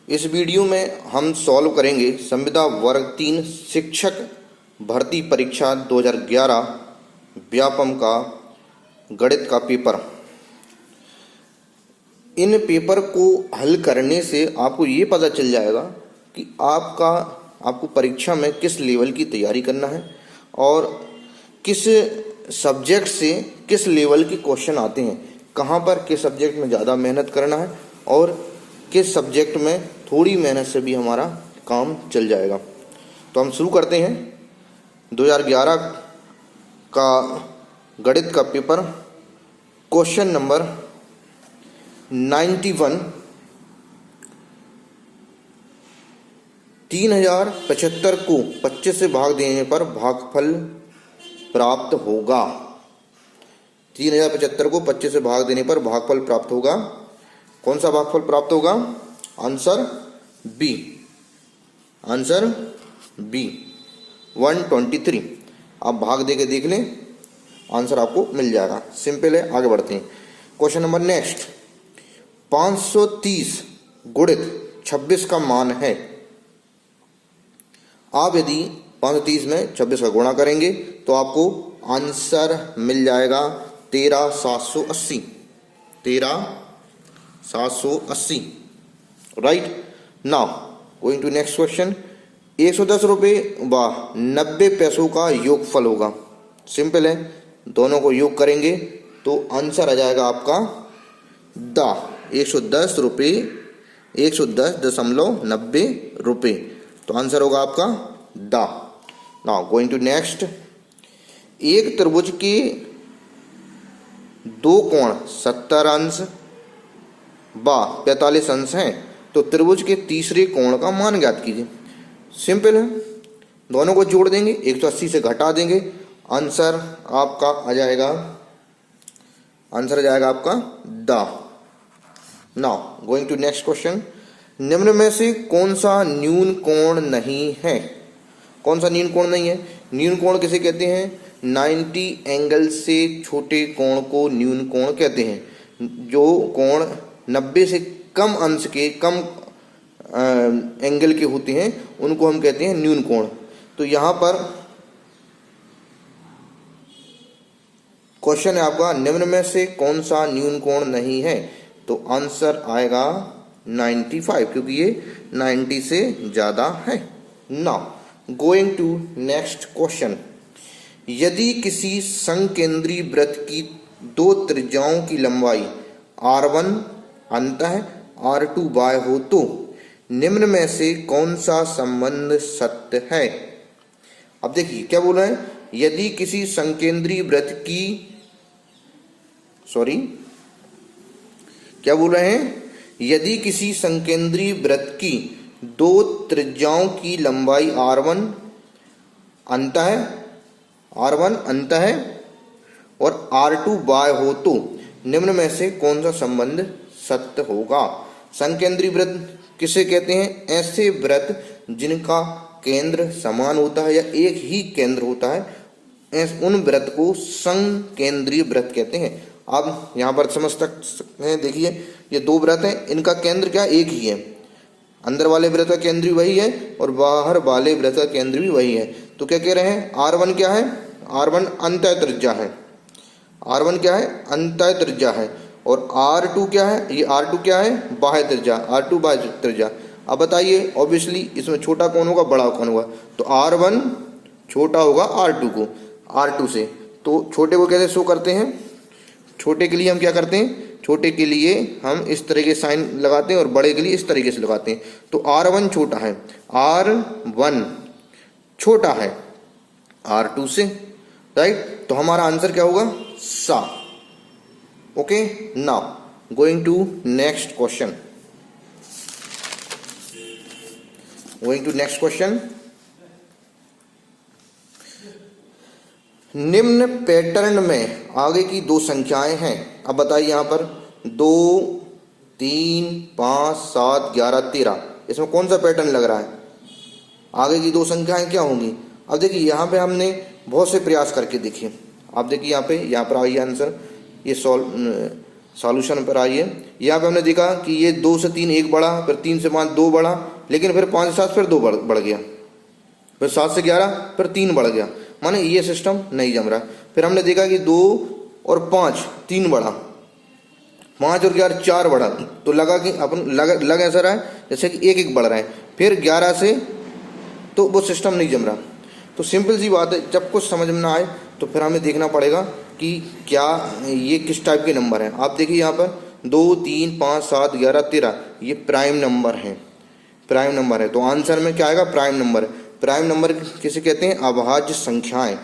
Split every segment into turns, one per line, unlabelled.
इस वीडियो में हम सॉल्व करेंगे संविदा वर्ग 3 शिक्षक भर्ती परीक्षा 2011 व्यापम का गणित का पेपर। इन पेपर को हल करने से आपको ये पता चल जाएगा कि आपको परीक्षा में किस लेवल की तैयारी करना है और किस सब्जेक्ट से किस लेवल के क्वेश्चन आते हैं, कहाँ पर किस सब्जेक्ट में ज़्यादा मेहनत करना है और किस सब्जेक्ट में थोड़ी मेहनत से भी हमारा काम चल जाएगा। तो हम शुरू करते हैं 2011 का गणित का पेपर। क्वेश्चन नंबर 91, 3075 को 25 से भाग देने पर भागफल प्राप्त होगा। 3075 को 25 से भाग देने पर भागफल प्राप्त होगा। कौन सा भागफल प्राप्त होगा? Answer B. Answer B 123। आप भाग दे के देख लें, आंसर आपको मिल जाएगा। सिंपल है, आगे बढ़ते हैं। क्वेश्चन नंबर नेक्स्ट, 530 गुणित 26 का मान है। आप यदि 530 में 26 का गुणा करेंगे तो आपको आंसर मिल जाएगा 13780। 13780, right. Now going to next question. 110 रुपये व 90 पैसों का योगफल होगा। सिंपल है, दोनों को योग करेंगे तो आंसर आ जाएगा आपका 110 रुपये, 110.90 रुपये। तो आंसर होगा आपका दा। Now going to next. एक त्रिभुज के दो कोण 70 अंश व 45 अंश हैं, तो त्रिभुज के तीसरे कोण का मान ज्ञात कीजिए। सिंपल है, दोनों को जोड़ देंगे, 180 से घटा देंगे, आंसर आपका आ जाएगा, आंसर आ जाएगा आपका दा। Now going to next question. निम्न में से कौन सा न्यून कोण नहीं है? कौन सा न्यून कोण नहीं है? न्यून कोण किसे कहते हैं? 90 एंगल से छोटे कोण को न्यून कोण कहते हैं। जो कोण 90 से कम अंश के, कम एंगल के होते हैं, उनको हम कहते हैं न्यून कोण। तो यहाँ पर क्वेश्चन है आपका, निम्न में से कौन सा न्यून कोण नहीं है? तो आंसर आएगा 95, क्योंकि ये 90 से ज़्यादा है। Now going to next question. यदि किसी संकेंद्री वृत्त की दो त्रिज्याओं की लंबाई r1 अंतः r2 बाह्य हो तो निम्न में से कौन सा संबंध सत्य है? अब देखिए क्या बोल रहे हैं। यदि किसी संकेंद्री वृत्त की, क्या बोल रहे हैं? यदि किसी संकेंद्री वृत्त की दो त्रिज्याओं की लंबाई r1 अंतः और r2 बाह्य हो तो निम्न में से कौन सा संबंध सत्य होगा? संकेंद्री वृत्त किसे कहते हैं? ऐसे वृत्त जिनका केंद्र समान होता है या एक ही केंद्र होता है, उन वृत्त को संकेंद्रीय वृत्त कहते हैं। आप यहाँ पर समझ सकते हैं, देखिए ये दो वृत्त हैं, इनका केंद्र क्या एक ही है। अंदर वाले वृत्त का केंद्र भी वही है और बाहर वाले वृत्त का केंद्र भी वही है। तो क्या कह रहे हैं? r1 क्या है? r1 अंतः त्रिज्या है। r1 क्या है? अंतः त्रिज्या है। और r2 क्या है? ये r2 क्या है? बाह्य त्रिज्या। r2 बाह्य त्रिज्या। अब बताइए, ऑब्वियसली इसमें छोटा कौन होगा, बड़ा कौन होगा? तो r1 छोटा होगा r2 से। तो छोटे को कैसे शो करते हैं? छोटे के लिए हम क्या करते हैं? छोटे के लिए हम इस तरह के साइन लगाते हैं और बड़े के लिए इस तरीके से लगाते हैं। तो r1 छोटा है, r1 छोटा है r2 से, राइट। तो हमारा आंसर क्या होगा? सा। Okay, now going to next question. निम्न पैटर्न में आगे की दो संख्याएं हैं। अब बताइए, यहाँ पर 2, 3, 5, 7, 11, 13, इसमें कौन सा पैटर्न लग रहा है? आगे की दो संख्याएं क्या होंगी? अब देखिए यहाँ पे हमने बहुत से प्रयास करके देखिए। आप देखिए यहाँ पर आइए आंसर, ये सॉल्यूशन पर आइए। यहाँ पे हमने देखा कि ये 2 से 3 1 बढ़ा, फिर 3 से 5 2 बढ़ा, लेकिन फिर 5 से 7 फिर 2 बढ़ गया, फिर 7 से 11 फिर 3 बढ़ गया, माने ये सिस्टम नहीं जम रहा। फिर हमने देखा कि 2 और 5 3 बढ़ा, 5 और 11 4 बढ़ा, तो लगा कि अपन लग ऐसा रहा है जैसे कि 1 1 बढ़ रहा है। फिर 11 से तो वो सिस्टम नहीं जम रहा। तो सिंपल सी बात है, जब कुछ समझ में ना आए तो फिर हमें देखना पड़ेगा कि क्या ये किस टाइप के नंबर हैं। आप देखिए यहाँ पर 2 3 5 7 11 13 ये प्राइम नंबर हैं, प्राइम नंबर है। तो आंसर में क्या आएगा? Prime number. प्राइम नंबर किसे कहते हैं? अभाज्य संख्याएं।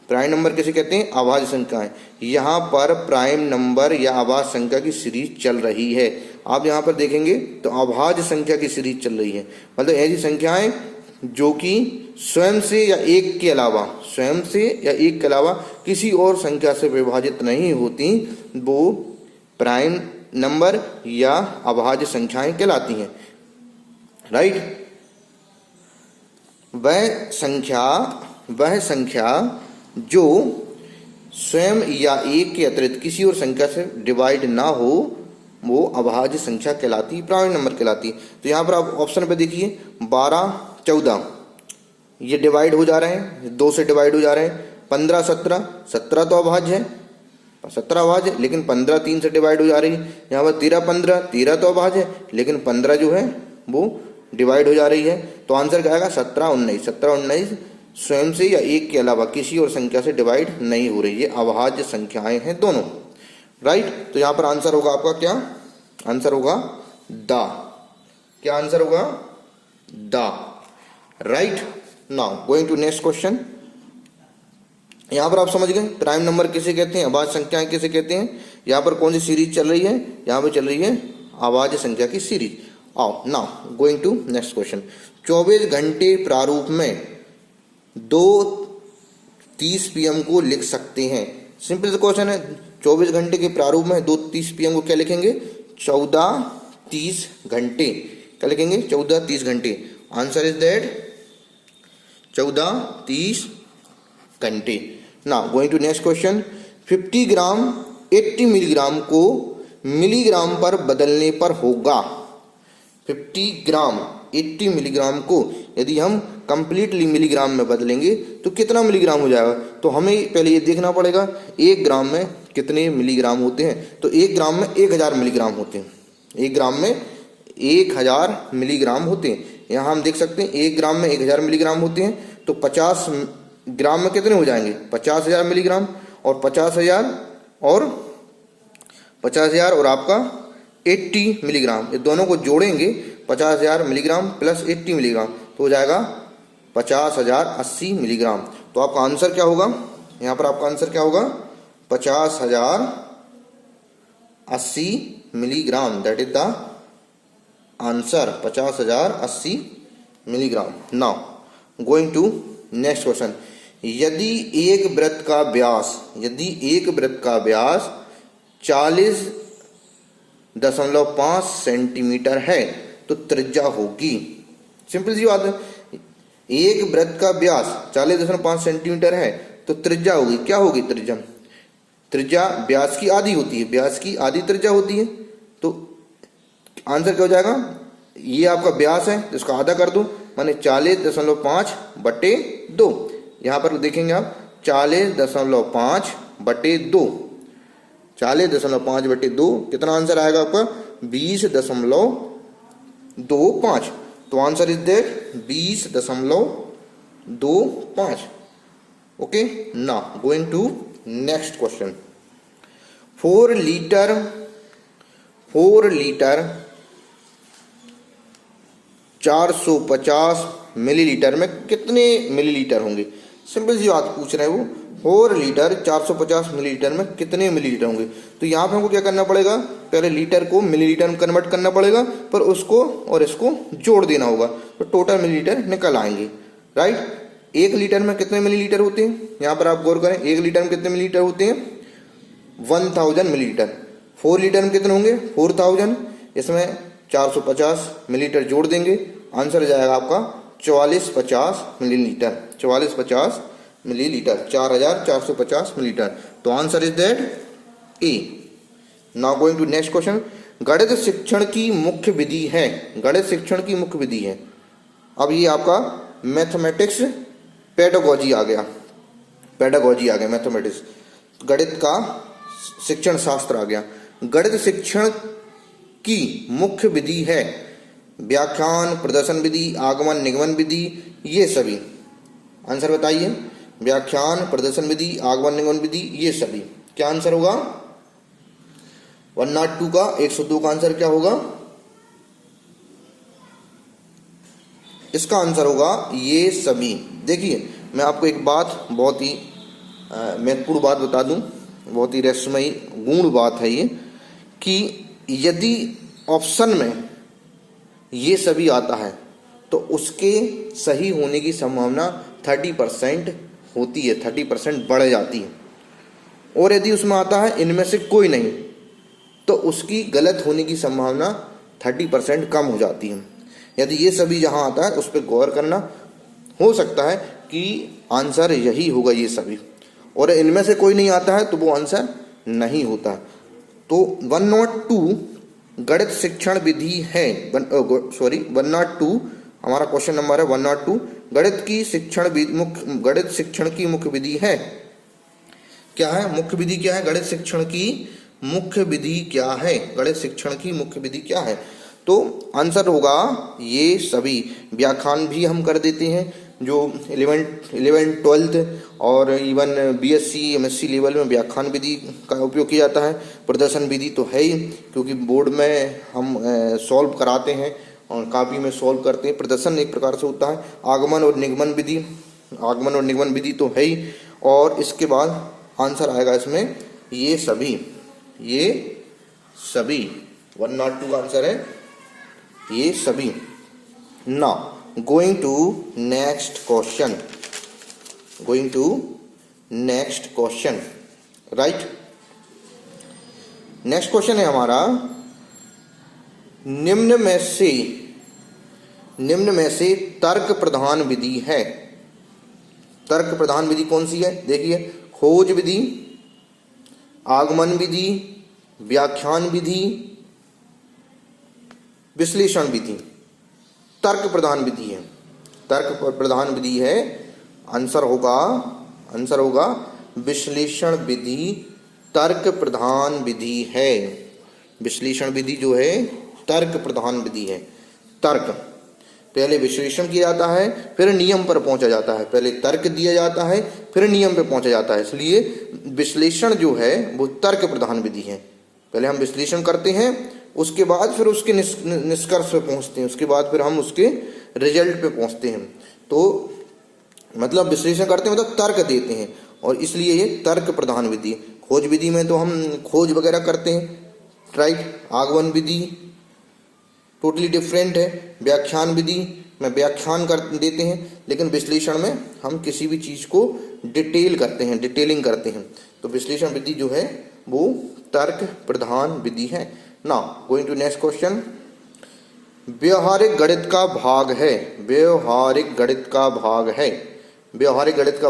प्राइम नंबर किसे कहते हैं? अभाज्य संख्याएं। यहाँ पर प्राइम नंबर या अभाज्य संख्या की सीरीज चल रही है। आप यहाँ पर देखेंगे तो अभाज्य संख्या की सीरीज चल रही है, मतलब ऐसी संख्याएं जो कि स्वयं से या एक के अलावा, स्वयं से या एक के अलावा किसी और संख्या से विभाजित नहीं होती, वो प्राइम नंबर या अभाज्य संख्याएं कहलाती हैं। राइट? वह संख्या जो स्वयं या एक के अतिरिक्त किसी और संख्या से डिवाइड ना हो, वो अभाज्य संख्या कहलाती, प्राइम नंबर कहलाती। तो यहाँ पर आप ऑप्शन पे देखिए 12 14 ये डिवाइड हो जा रहे हैं, 2 से डिवाइड हो जा रहे हैं। 15 17 तो अभाज्य है, 17 अभाज्य है, लेकिन 15 3 से डिवाइड हो जा रही है। यहाँ पर 13 तो अभाज्य है, लेकिन 15 जो है वो डिवाइड हो जा रही है। तो आंसर क्या आएगा? 17 19 स्वयं से या एक के अलावा किसी और संख्या से डिवाइड नहीं हो रही है, अभाज्य संख्याएं हैं दोनों। राइट? तो यहाँ पर आंसर होगा आपका क्या? आंसर होगा द। क्या आंसर होगा? द। Right? Now going to next question. यहाँ पर आप समझ गए प्राइम नंबर किसे कहते हैं, अभाज्य संख्याएं किसे कहते हैं। यहाँ पर कौन सी सीरीज चल रही है? यहाँ पर चल रही है अभाज्य संख्या की सीरीज। आओ now going to next question. 24 घंटे प्रारूप में 2:30 PM को लिख सकते हैं। सिंपल सा क्वेश्चन है। 24 घंटे के प्रारूप में 2:30 PM को क्या लिखेंगे? 14:30 घंटे। क्या लिखेंगे? 14:30 घंटे। आंसर इज दैट 14:30 घंटे। Now going to next question. 50 gram 80 milligram को मिलीग्राम पर बदलने पर होगा। 50 ग्राम 80 मिलीग्राम को यदि हम कंप्लीटली मिलीग्राम में बदलेंगे तो कितना मिलीग्राम हो जाएगा? तो हमें पहले ये देखना पड़ेगा 1 ग्राम में कितने मिलीग्राम होते हैं। तो 1 ग्राम में 1000 मिलीग्राम होते हैं। 1 ग्राम में 1000 मिलीग्राम होते हैं। यहाँ हम देख सकते हैं 1 ग्राम में 1000 मिलीग्राम होते हैं। तो 50 ग्राम में कितने हो जाएंगे? 50,000 मिलीग्राम। और 50,000 और आपका 80 मिलीग्राम, ये दोनों को जोड़ेंगे 50,000 मिलीग्राम प्लस 80 मिलीग्राम तो हो जाएगा 50,080 मिलीग्राम। तो आपका आंसर क्या होगा? यहाँ पर आपका आंसर क्या होगा? 50,080 milligram. That is the answer, 50,080 milligram. Now going to next question. यदि एक वृत्त का व्यास 40.5 सेंटीमीटर है तो त्रिज्या होगी। सिंपल सी बात है। एक वृत्त का व्यास 40.5 सेंटीमीटर है तो त्रिज्या होगी। क्या होगी त्रिज्या? त्रिज्या व्यास की आधी होती है, व्यास की आधी त्रिज्या होती है। तो आंसर क्या हो जाएगा? ये आपका व्यास है तो इसका आधा कर दो, माने 40.5/2। यहाँ पर देखेंगे आप 40.5/2, 40.5/2 कितना आंसर आएगा आपका? 20.25। तो answer is that 20.25। Okay, now going to next question. 4 litre 450 millilitre में कितने मिलीलीटर होंगे? सिंपल सी बात पूछ रहे हैं वो। 4 लीटर 450 मिलीलीटर में कितने मिलीलीटर होंगे? तो यहाँ पे हमको क्या करना पड़ेगा? पहले लीटर को मिलीलीटर में कन्वर्ट करना पड़ेगा, पर उसको और इसको जोड़ देना होगा तो टोटल मिलीलीटर निकल आएंगे। राइट? 1 लीटर में कितने मिलीलीटर होते हैं? यहाँ पर आप गौर करें 1 लीटर में कितने मिलीलीटर होते हैं? 1000 मिलीलीटर। 4 लीटर में कितने होंगे? 4000। इसमें 450 मिलीलीटर जोड़ देंगे, आंसर आ जाएगा आपका 4450 मिलीलीटर। 4450 millilitre, 4450 millilitre. तो answer is that A. Now going to next question. गणित शिक्षण की मुख्य विधि है, गणित शिक्षण की मुख्य विधि है। अब ये आपका मैथमेटिक्स पेडागोजी आ गया, पेडागोजी आ गया, मैथमेटिक्स गणित का शिक्षण शास्त्र आ गया। गणित शिक्षण की मुख्य विधि है व्याख्यान, प्रदर्शन विधि, आगमन निगमन विधि, ये सभी। आंसर बताइए, व्याख्यान, प्रदर्शन विधि, आगमन निगमन विधि, ये सभी। क्या आंसर होगा? 102 का 102 का आंसर क्या होगा? इसका आंसर होगा ये सभी। देखिए मैं आपको एक बात, बहुत ही महत्वपूर्ण बात बता दूं, बहुत ही रहस्यमयी गूढ़ बात है ये, कि यदि ऑप्शन में ये सभी आता है तो उसके सही होने की संभावना 30% होती है, 30% बढ़ जाती है। और यदि उसमें आता है इनमें से कोई नहीं तो उसकी गलत होने की संभावना 30% कम हो जाती है। यदि ये सभी जहाँ आता है उस पर गौर करना, हो सकता है कि आंसर यही होगा ये सभी, और इनमें से कोई नहीं आता है तो वो आंसर नहीं होता। तो 102 गणित शिक्षण विधि है, 102 हमारा क्वेश्चन नंबर है 102। गणित शिक्षण की मुख्य विधि है, क्या है मुख्य विधि, क्या है गणित शिक्षण की मुख्य विधि क्या है, गणित शिक्षण की मुख्य विधि क्या है? तो आंसर होगा ये सभी। व्याख्यान भी हम कर देते हैं, जो 11th 12th और इवन BSc MSc लेवल में व्याख्यान विधि का उपयोग किया जाता है। प्रदर्शन विधि तो है ही, क्योंकि बोर्ड में हम सॉल्व कराते हैं और कॉपी में सॉल्व करते हैं, प्रदर्शन एक प्रकार से होता है। आगमन और निगमन विधि तो है ही, और इसके बाद आंसर आएगा इसमें ये सभी, ये सभी। 102 का आंसर है ये सभी। Now going to next question, right. Next question है हमारा, निम्न में से तर्क प्रधान विधि है। तर्क प्रधान विधि कौन सी है? देखिए, खोज विधि, आगमन विधि, व्याख्यान विधि, विश्लेषण विधि। तर्क प्रधान विधि है, तर्क प्रधान विधि है। आंसर होगा विश्लेषण विधि तर्क प्रधान विधि है। विश्लेषण विधि जो है तर्क प्रधान विधि है। तर्क, पहले विश्लेषण किया जाता है फिर नियम पर पहुंचा जाता है, पहले तर्क दिया जाता है फिर नियम पर पहुंचा जाता है, इसलिए विश्लेषण जो है वो तर्क प्रधान विधि है। पहले हम विश्लेषण करते हैं, उसके बाद फिर उसके निष्कर्ष पे पहुंचते हैं, उसके बाद फिर हम उसके रिजल्ट पे पहुंचते हैं। तो मतलब विश्लेषण करते हैं मतलब तर्क देते हैं, और इसलिए ये तर्क प्रधान विधि। खोज विधि में तो हम खोज वगैरह करते हैं, राइट। आगमन विधि टोटली डिफरेंट है। व्याख्यान विधि में व्याख्यान कर देते हैं, लेकिन विश्लेषण में हम किसी भी चीज़ को डिटेलिंग करते हैं। तो विश्लेषण विधि जो है वो तर्क प्रधान विधि है। Now going to next question, व्यवहारिक गणित का भाग है। व्यवहारिक गणित का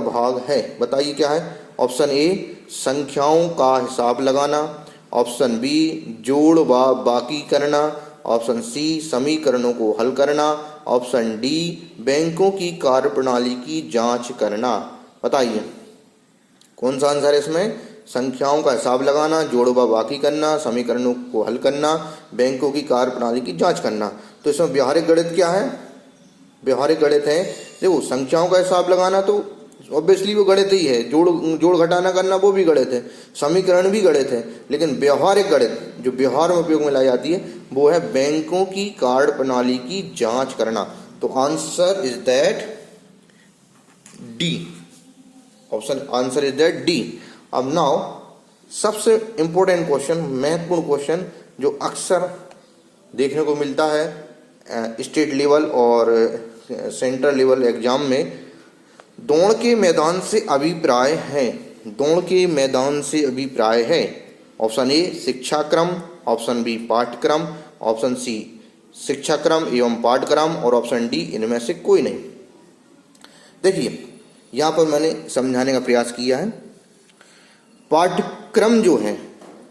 भाग है, बताइए क्या है? ऑप्शन ए संख्याओं का हिसाब लगाना, ऑप्शन बी जोड़ व बाकी करना, ऑप्शन सी समीकरणों को हल करना, ऑप्शन डी बैंकों की कार्यप्रणाली की जांच करना। बताइए कौन सा आंसर है इसमें? संख्याओं का हिसाब लगाना, जोड़ व बाकी करना, समीकरणों को हल करना, बैंकों की कार्यप्रणाली की जांच करना। तो इसमें व्यवहारिक गणित क्या है? व्यवहारिक गणित है, देखो संख्याओं का हिसाब लगाना तो ऑब्वियसली वो गणित ही है, जोड़ घटाना करना वो भी गणित है, समीकरण भी गणित है। लेकिन व्यवहारिक गणित जो व्यवहार में उपयोग में लाई जाती है वो है बैंकों की कार्यप्रणाली की जांच करना। तो answer is that D, option answer is that D. अब नाउ सबसे इंपॉर्टेंट क्वेश्चन, महत्वपूर्ण क्वेश्चन जो अक्सर देखने को मिलता है स्टेट लेवल और सेंट्रल लेवल एग्जाम में, दौड़ के मैदान से अभिप्राय है। दौड़ के मैदान से अभिप्राय है। ऑप्शन ए शिक्षाक्रम, ऑप्शन बी पाठ्यक्रम, ऑप्शन सी शिक्षाक्रम एवं पाठ्यक्रम, और ऑप्शन डी इनमें से कोई नहीं। देखिए यहाँ पर मैंने समझाने का प्रयास किया है, पाठ्यक्रम जो है,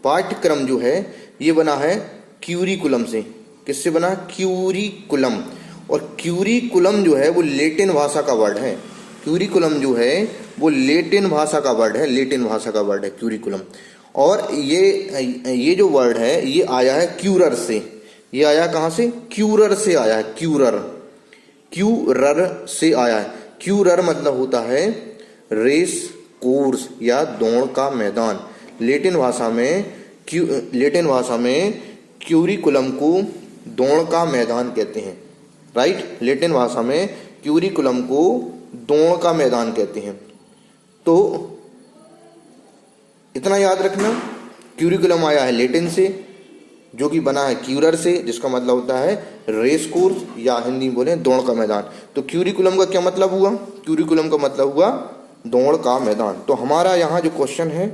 पाठ्यक्रम जो है ये बना है क्यूरिकुलम से। किससे बना? क्यूरिकुलम। और क्यूरिकुलम जो है वो लैटिन भाषा का वर्ड है। क्यूरिकुलम जो है वो लैटिन भाषा का वर्ड है, लैटिन भाषा का वर्ड है क्यूरिकुलम। और ये जो वर्ड है ये आया है क्यूरर से। ये आया कहाँ से? क्यूरर से आया है, क्यूरर, क्यूरर से आया है। क्यूरर मतलब होता है रेस कोर्स या दौड़ का मैदान। लैटिन भाषा में क्यूरिकुलम को दौड़ का मैदान कहते हैं, राइट। लैटिन भाषा में क्यूरिकुलम को दौड़ का मैदान कहते हैं। तो इतना याद रखना, क्यूरिकुलम आया है लैटिन से जो कि बना है क्यूरर से, जिसका मतलब होता है रेस कोर्स या हिंदी में बोले दौड़ का मैदान। तो क्यूरिकुलम का क्या मतलब हुआ? क्यूरिकुलम का मतलब हुआ दौड़ का मैदान। तो हमारा यहाँ जो क्वेश्चन है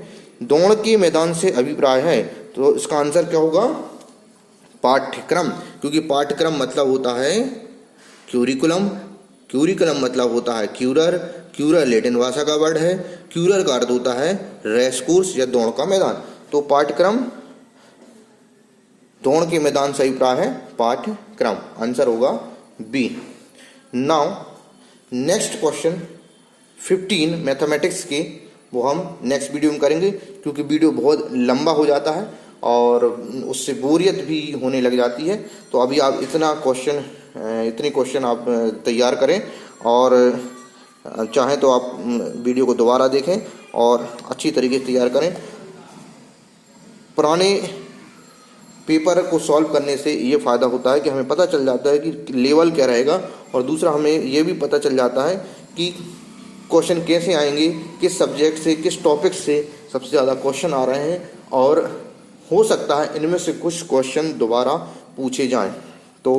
दौड़ के मैदान से अभिप्राय है, तो इसका आंसर क्या होगा? पाठ्यक्रम, क्योंकि पाठ्यक्रम मतलब होता है क्यूरिकुलम, क्यूरिकुलम मतलब होता है क्यूरर, क्यूरर लैटिन भाषा का वर्ड है, क्यूरर का अर्थ होता है रेस कोर्स या दौड़ का मैदान। तो पाठ्यक्रम दौड़ के मैदान से अभिप्राय है पाठ्यक्रम, आंसर होगा B. Now next question 15 mathematics के, वो हम नेक्स्ट वीडियो में करेंगे क्योंकि वीडियो बहुत लंबा हो जाता है और उससे बोरियत भी होने लग जाती है। तो अभी आप इतने क्वेश्चन आप तैयार करें और चाहें तो आप वीडियो को दोबारा देखें और अच्छी तरीके से तैयार करें। पुराने पेपर को सॉल्व करने से ये फ़ायदा होता है कि हमें पता चल जाता है कि लेवल क्या रहेगा, और दूसरा हमें ये भी पता चल जाता है कि क्वेश्चन कैसे आएंगे, किस सब्जेक्ट से, किस टॉपिक से सबसे ज़्यादा क्वेश्चन आ रहे हैं, और हो सकता है इनमें से कुछ क्वेश्चन दोबारा पूछे जाएं। तो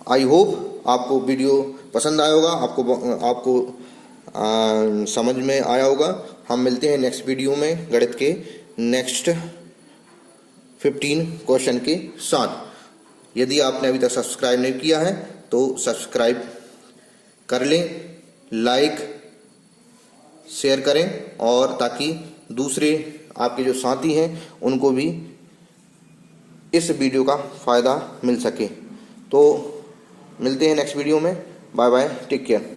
आई होप आपको वीडियो पसंद आया होगा, आपको समझ में आया होगा। हम मिलते हैं नेक्स्ट वीडियो में गणित के नेक्स्ट 15 क्वेश्चन के साथ। यदि आपने अभी तक सब्सक्राइब नहीं किया है तो सब्सक्राइब कर लें, लाइक शेयर करें, और ताकि दूसरे आपके जो साथी हैं उनको भी इस वीडियो का फ़ायदा मिल सके। तो मिलते हैं नेक्स्ट वीडियो में। Bye bye, take care.